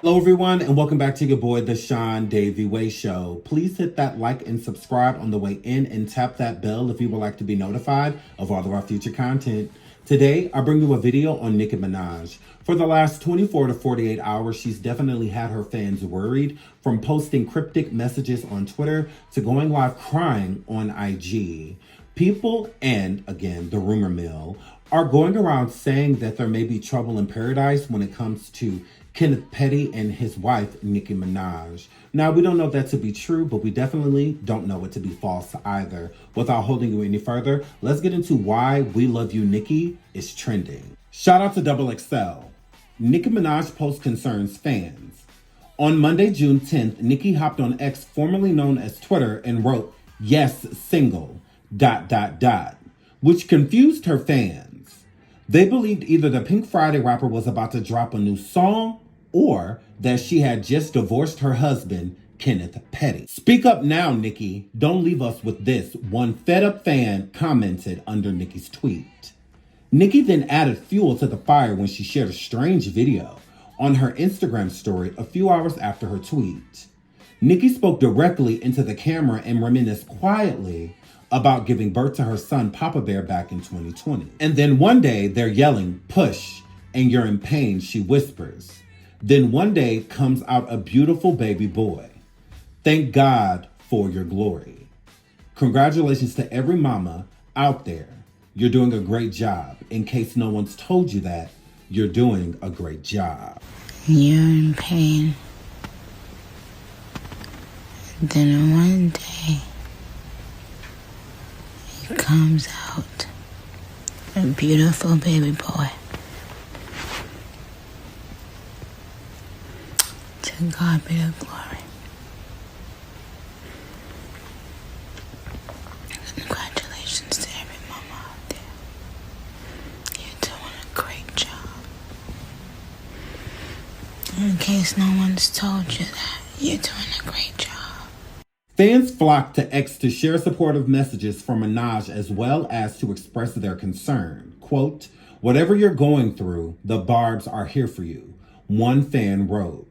Hello everyone and welcome back to your boy the SeanDavieWay show. Please hit that like and subscribe on the way in and tap that bell if you would like to be notified of all of our future content. Today I bring you a video on Nicki Minaj. For the last 24 to 48 hours, she's definitely had her fans worried, from posting cryptic messages on Twitter to going live crying on IG. People, and again, the rumor mill, are going around saying that there may be trouble in paradise when it comes to Kenneth Petty and his wife, Nicki Minaj. Now, we don't know that to be true, but we definitely don't know it to be false either. Without holding you any further, let's get into why We Love You, Nicki is trending. Shout out to Double XL. Nicki Minaj posts concerns fans. On Monday, June 10th, Nicki hopped on X, formerly known as Twitter, and wrote, "Yes, single, ... which confused her fans. They believed either the Pink Friday rapper was about to drop a new song or that she had just divorced her husband, Kenneth Petty. "Speak up now, Nicki. Don't leave us with this," one fed-up fan commented under Nicki's tweet. Nicki then added fuel to the fire when she shared a strange video on her Instagram story a few hours after her tweet. Nicki spoke directly into the camera and reminisced quietly about giving birth to her son, Papa Bear, back in 2020. And then one day they're yelling, "Push, and you're in pain," she whispers. Then one day comes out a beautiful baby boy. "Thank God for your glory." Congratulations to every mama out there. You're doing a great job. In case no one's told you that, you're doing a great job. You're in pain. Then one day, it comes out a beautiful baby boy. To God be the glory. Congratulations to every mama out there. You're doing a great job. In case no one's told you that, you're doing a great job. Fans flocked to X to share supportive messages from Minaj as well as to express their concern. Quote, "Whatever you're going through, the Barbs are here for you," one fan wrote.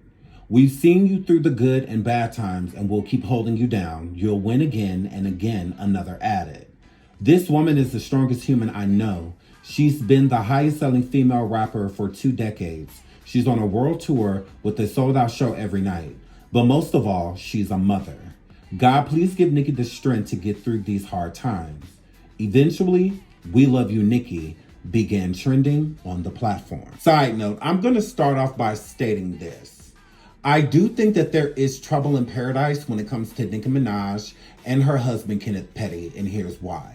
"We've seen you through the good and bad times and we'll keep holding you down. You'll win again and again," another added. "This woman is the strongest human I know. She's been the highest selling female rapper for 2 decades. She's on a world tour with a sold out show every night. But most of all, she's a mother. God, please give Nicki the strength to get through these hard times." Eventually, We Love You, Nicki began trending on the platform. Side note, I'm going to start off by stating this. I do think that there is trouble in paradise when it comes to Nicki Minaj and her husband, Kenneth Petty, and here's why.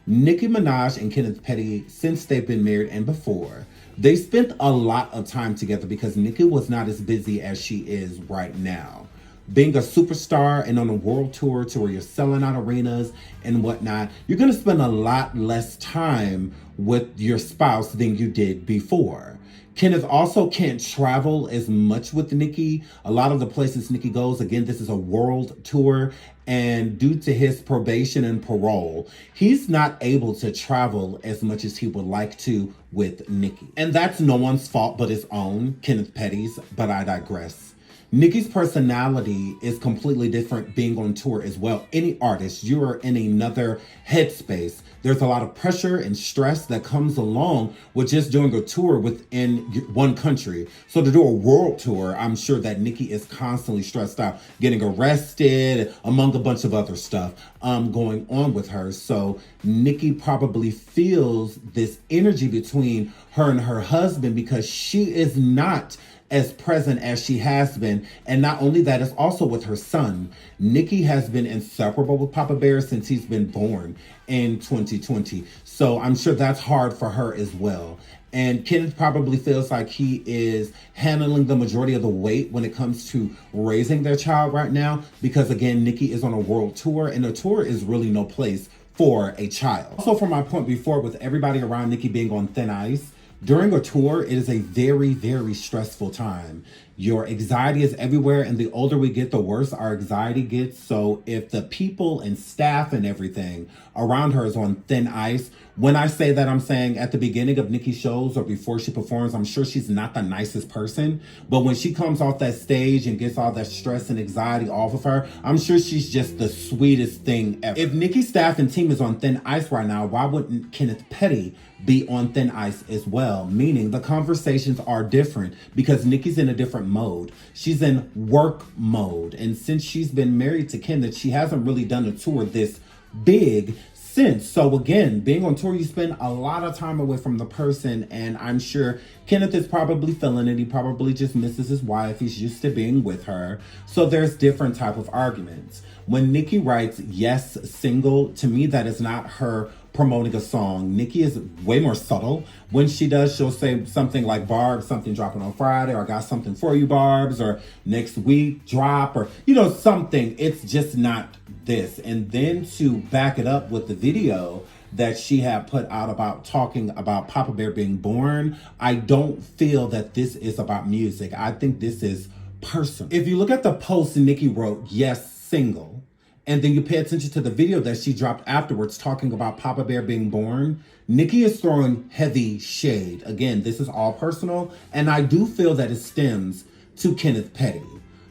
Nicki Minaj and Kenneth Petty, since they've been married and before, they spent a lot of time together because Nicki was not as busy as she is right now. Being a superstar and on a world tour to where you're selling out arenas and whatnot, you're going to spend a lot less time with your spouse than you did before. Kenneth also can't travel as much with Nicki. A lot of the places Nicki goes, again, this is a world tour, and due to his probation and parole, he's not able to travel as much as he would like to with Nicki. And that's no one's fault but his own, Kenneth Petty's, but I digress. Nicki's personality is completely different being on tour as well. Any artist, you are in another headspace. There's a lot of pressure and stress that comes along with just doing a tour within one country. So to do a world tour, I'm sure that Nicki is constantly stressed out, getting arrested, among a bunch of other stuff going on with her. So Nicki probably feels this energy between her and her husband because she is not as present as she has been. And not only that, it's also with her son. Nicki has been inseparable with Papa Bear since he's been born in 2020. So I'm sure that's hard for her as well. And Kenneth probably feels like he is handling the majority of the weight when it comes to raising their child right now. Because again, Nicki is on a world tour and a tour is really no place for a child. Also, from my point before, with everybody around Nicki being on thin ice, during a tour, it is a very, very stressful time. Your anxiety is everywhere, and the older we get, the worse our anxiety gets. So if the people and staff and everything around her is on thin ice, when I say that, I'm saying at the beginning of Nicki's shows or before she performs, I'm sure she's not the nicest person. But when she comes off that stage and gets all that stress and anxiety off of her, I'm sure she's just the sweetest thing ever. If Nicki's staff and team is on thin ice right now, why wouldn't Kenneth Petty be on thin ice as well? Meaning the conversations are different because Nicki's in a different mode. She's in work mode. And since she's been married to Kenneth, she hasn't really done a tour this big since. So again, being on tour, you spend a lot of time away from the person, and I'm sure Kenneth is probably feeling it. He probably just misses his wife. He's used to being with her. So there's different type of arguments. When Nicki writes yes single, to me that is not her promoting a song. Nicki is way more subtle. When she does, she'll say something like, Barb, something dropping on Friday, or I got something for you, Barbs, or next week drop, or something. It's just not this. And then to back it up with the video that she had put out about talking about Papa Bear being born, I don't feel that this is about music. I think this is personal. If you look at the post Nicki wrote, yes, single, and then you pay attention to the video that she dropped afterwards talking about Papa Bear being born, Nicki is throwing heavy shade. Again, this is all personal, and I do feel that it stems to Kenneth Petty.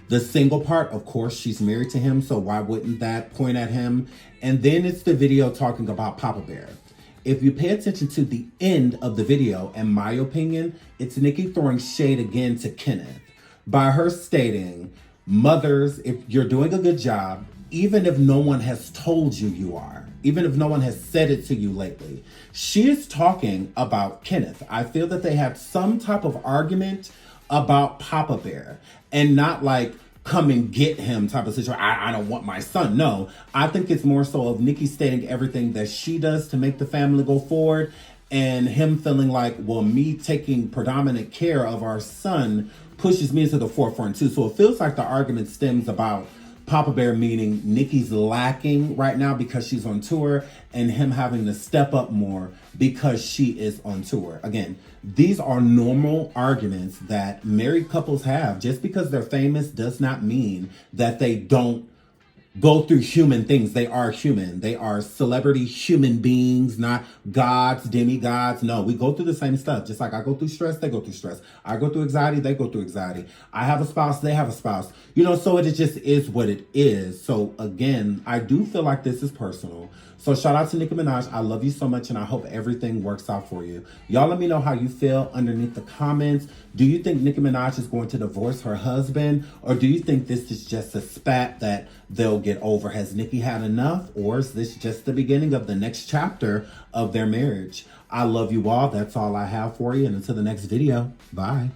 The single part, of course, she's married to him, so why wouldn't that point at him? And then it's the video talking about Papa Bear. If you pay attention to the end of the video, in my opinion, it's Nicki throwing shade again to Kenneth by her stating, mothers, if you're doing a good job, even if no one has told you you are, even if no one has said it to you lately, she is talking about Kenneth. I feel that they had some type of argument about Papa Bear, and not like come and get him type of situation. I don't want my son. No, I think it's more so of Nicki stating everything that she does to make the family go forward, and him feeling like, well, me taking predominant care of our son pushes me into the forefront too. So it feels like the argument stems about Papa Bear, meaning Nicki's lacking right now because she's on tour, and him having to step up more because she is on tour. Again, these are normal arguments that married couples have. Just because they're famous does not mean that they don't go through human things. They are human. They are celebrity human beings, not gods, demigods. No, we go through the same stuff. Just like I go through stress, they go through stress. I go through anxiety, they go through anxiety. I have a spouse, they have a spouse. So it just is what it is. So again, I do feel like this is personal. So shout out to Nicki Minaj. I love you so much, and I hope everything works out for you. Y'all let me know how you feel underneath the comments. Do you think Nicki Minaj is going to divorce her husband? Or do you think this is just a spat that they'll get over? Has Nicki had enough? Or is this just the beginning of the next chapter of their marriage? I love you all. That's all I have for you. And until the next video, bye.